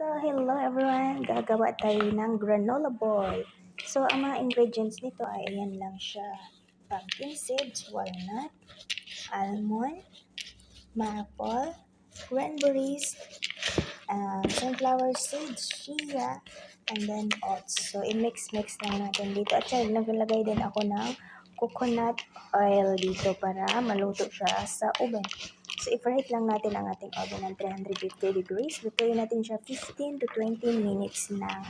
So, hello everyone! Gagawa tayo ng granola boy. So, ang mga ingredients nito ay ayan lang siya. Pumpkin seeds, walnut, almond, maple, cranberries, sunflower seeds, chia, and then oats. So, i-mix-mix lang natin dito. At syempre, naglagay din ako ng coconut oil dito para maluto siya sa oven. So, i-preheat lang natin ang ating oven ng 350 degrees. Lutuin natin siya 15 to 20 minutes lang.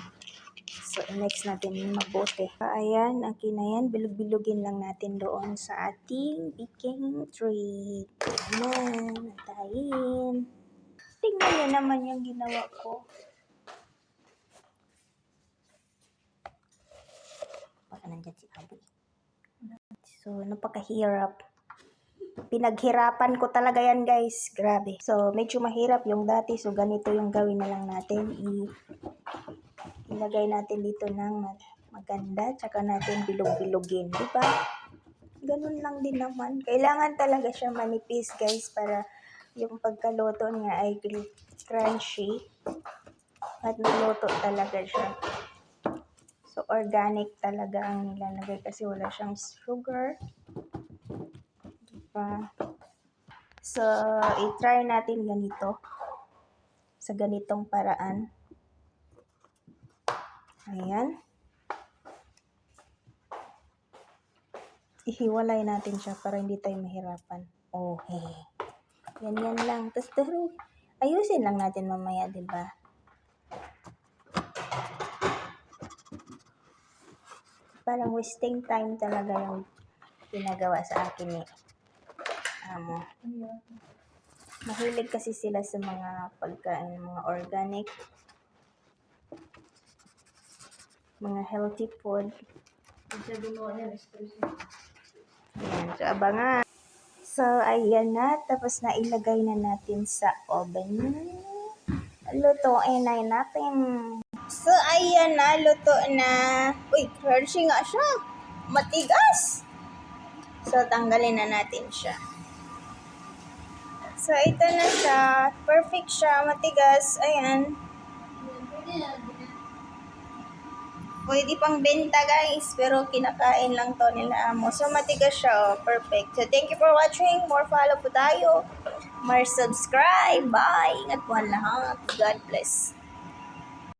So, i-mix natin mabuti. Ayan, akin na yan. Bilog-bilogin lang natin doon sa ating baking tray. Ayan, natayin. Tingnan nyo naman yung ginawa ko. Baka nandiyan si Abi. So, napakahirap. Pinaghirapan ko talaga yan, guys. Grabe. So, medyo mahirap yung dati. So, ganito yung gawin na lang natin. Ilagay natin dito ng maganda. Tsaka natin bilog-bilogin. Diba? Ganun lang din naman. Kailangan talaga siya manipis, guys. Para yung pagkaluto niya ay crunchy. At naluto talaga siya. So, organic talaga ang nilalagay kasi wala siyang sugar. So, i-try natin ganito. Sa ganitong paraan. Ayan. Ihiwalay natin siya para hindi tayo mahirapan. Okay. Yan lang. Tapos, ayusin lang natin mamaya, diba? Parang wasting time talaga yung ginagawa sa akin eh. Mahilig kasi sila sa mga pagkain, mga organic, mga healthy food. Ayan, so abangan. So, ayan na. Tapos na ilagay na natin sa oven. Lutuin na natin. So, ayan na. Luto na. Uy, crunchy nga siya. Matigas. So, tanggalin na natin siya. So, ito na siya. Perfect siya. Matigas. Ayan. Pwede pang benta, guys. Pero kinakain lang to nila amo. So, matigas siya. Oh. Perfect. So, thank you for watching. More follow po tayo. More subscribe. Bye. Ingat po ang lahat. God bless.